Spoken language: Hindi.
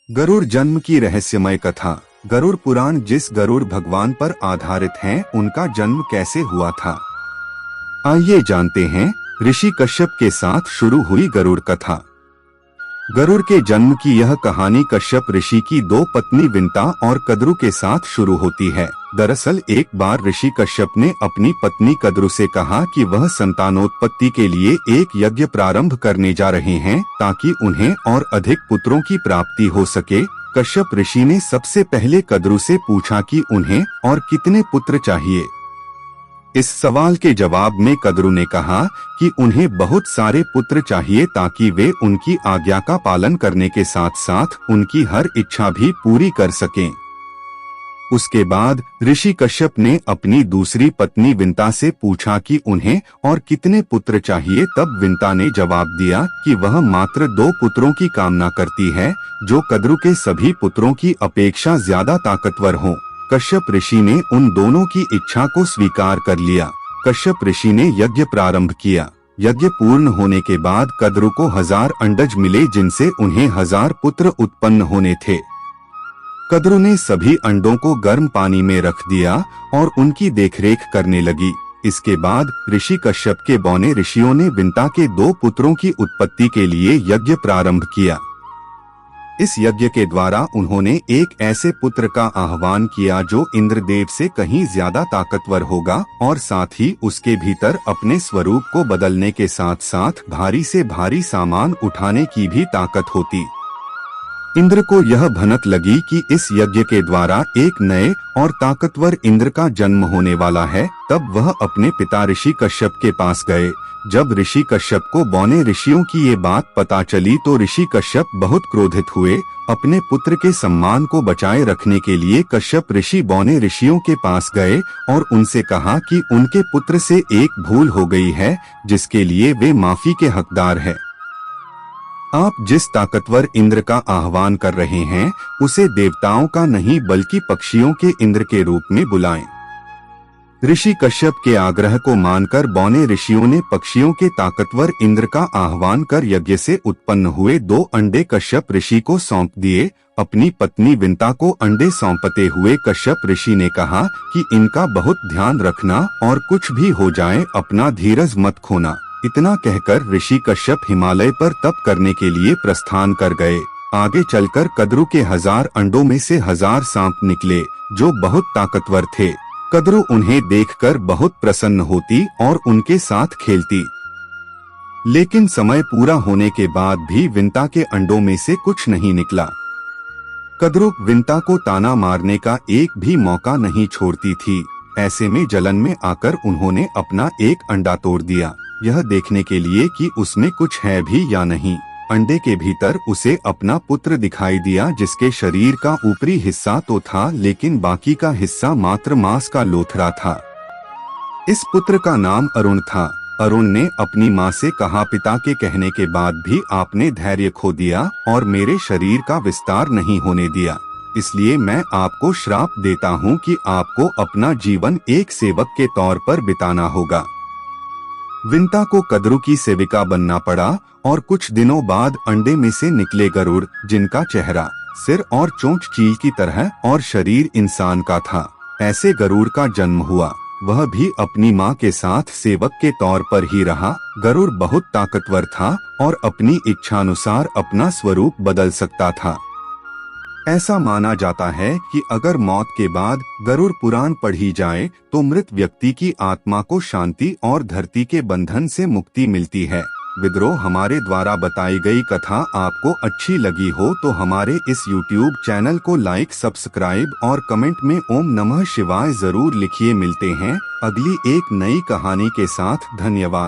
गरुड़ जन्म की रहस्यमय कथा। गरुड़ पुराण जिस गरुड़ भगवान पर आधारित हैं, उनका जन्म कैसे हुआ था, आइए जानते हैं। ऋषि कश्यप के साथ शुरू हुई गरुड़ कथा। गरुड़ के जन्म की यह कहानी कश्यप ऋषि की दो पत्नी विंता और कद्रु के साथ शुरू होती है। दरअसल एक बार ऋषि कश्यप ने अपनी पत्नी कद्रु से कहा कि वह संतानोत्पत्ति के लिए एक यज्ञ प्रारंभ करने जा रहे हैं ताकि उन्हें और अधिक पुत्रों की प्राप्ति हो सके। कश्यप ऋषि ने सबसे पहले कद्रु से पूछा कि उन्हें और कितने पुत्र चाहिए। इस सवाल के जवाब में कद्रु ने कहा कि उन्हें बहुत सारे पुत्र चाहिए ताकि वे उनकी आज्ञा का पालन करने के साथ साथ उनकी हर इच्छा भी पूरी कर सकें। उसके बाद ऋषि कश्यप ने अपनी दूसरी पत्नी विंता से पूछा कि उन्हें और कितने पुत्र चाहिए। तब विंता ने जवाब दिया कि वह मात्र 2 पुत्रों की कामना करती है, जो कद्रु के सभी पुत्रों की अपेक्षा ज्यादा ताकतवर हों। कश्यप ऋषि ने उन दोनों की इच्छा को स्वीकार कर लिया। कश्यप ऋषि ने यज्ञ प्रारंभ किया। यज्ञ पूर्ण होने के बाद कद्रु को 1000 अंडज मिले, जिनसे उन्हें 1000 पुत्र उत्पन्न होने थे। कद्रु ने सभी अंडों को गर्म पानी में रख दिया और उनकी देखरेख करने लगी। इसके बाद ऋषि कश्यप के बौने ऋषियों ने विंता के 2 पुत्रों की उत्पत्ति के लिए यज्ञ प्रारंभ किया। इस यज्ञ के द्वारा उन्होंने एक ऐसे पुत्र का आह्वान किया जो इंद्रदेव से कहीं ज्यादा ताकतवर होगा और साथ ही उसके भीतर अपने स्वरूप को बदलने के साथ साथ भारी से भारी सामान उठाने की भी ताकत होती। इंद्र को यह भनक लगी कि इस यज्ञ के द्वारा एक नए और ताकतवर इंद्र का जन्म होने वाला है। तब वह अपने पिता ऋषि कश्यप के पास गए। जब ऋषि कश्यप को बौने ऋषियों की ये बात पता चली तो ऋषि कश्यप बहुत क्रोधित हुए। अपने पुत्र के सम्मान को बचाए रखने के लिए कश्यप ऋषि बौने ऋषियों के पास गए और उनसे कहा कि उनके पुत्र से एक भूल हो गई है, जिसके लिए वे माफी के हकदार हैं। आप जिस ताकतवर इंद्र का आह्वान कर रहे हैं, उसे देवताओं का नहीं बल्कि पक्षियों के इंद्र के रूप में बुलाएं। ऋषि कश्यप के आग्रह को मानकर बौने ऋषियों ने पक्षियों के ताकतवर इंद्र का आह्वान कर यज्ञ से उत्पन्न हुए 2 अंडे कश्यप ऋषि को सौंप दिए। अपनी पत्नी विंता को अंडे सौंपते हुए कश्यप ऋषि ने कहा कि इनका बहुत ध्यान रखना और कुछ भी हो जाए अपना धीरज मत खोना। इतना कहकर ऋषि कश्यप हिमालय पर तप करने के लिए प्रस्थान कर गए। आगे चलकर कद्रु के 1000 अंडों में से 1000 सांप निकले, जो बहुत ताकतवर थे। कद्रु उन्हें देखकर बहुत प्रसन्न होती और उनके साथ खेलती। लेकिन समय पूरा होने के बाद भी विंता के अंडों में से कुछ नहीं निकला। कद्रु विंता को ताना मारने का एक भी मौका नहीं छोड़ती थी। ऐसे में जलन में आकर उन्होंने अपना एक अंडा तोड़ दिया, यह देखने के लिए कि उसमें कुछ है भी या नहीं। अंडे के भीतर उसे अपना पुत्र दिखाई दिया, जिसके शरीर का ऊपरी हिस्सा तो था लेकिन बाकी का हिस्सा मात्र मांस का लोथड़ा था। इस पुत्र का नाम अरुण था। अरुण ने अपनी माँ से कहा, पिता के कहने के बाद भी आपने धैर्य खो दिया और मेरे शरीर का विस्तार नहीं होने दिया, इसलिए मैं आपको श्राप देता हूँ कि आपको अपना जीवन एक सेवक के तौर पर बिताना होगा। विंता को कद्रु की सेविका बनना पड़ा और कुछ दिनों बाद अंडे में से निकले गरुड़, जिनका चेहरा, सिर और चोंच चील की तरह और शरीर इंसान का था। ऐसे गरुड़ का जन्म हुआ। वह भी अपनी माँ के साथ सेवक के तौर पर ही रहा। गरुड़ बहुत ताकतवर था और अपनी इच्छानुसार अपना स्वरूप बदल सकता था। ऐसा माना जाता है कि अगर मौत के बाद गरुड़ पुराण पढ़ी जाए तो मृत व्यक्ति की आत्मा को शांति और धरती के बंधन से मुक्ति मिलती है। विद्रोह हमारे द्वारा बताई गई कथा आपको अच्छी लगी हो तो हमारे इस YouTube चैनल को लाइक, सब्सक्राइब और कमेंट में ओम नमः शिवाय जरूर लिखिए। मिलते हैं अगली एक नई कहानी के साथ। धन्यवाद।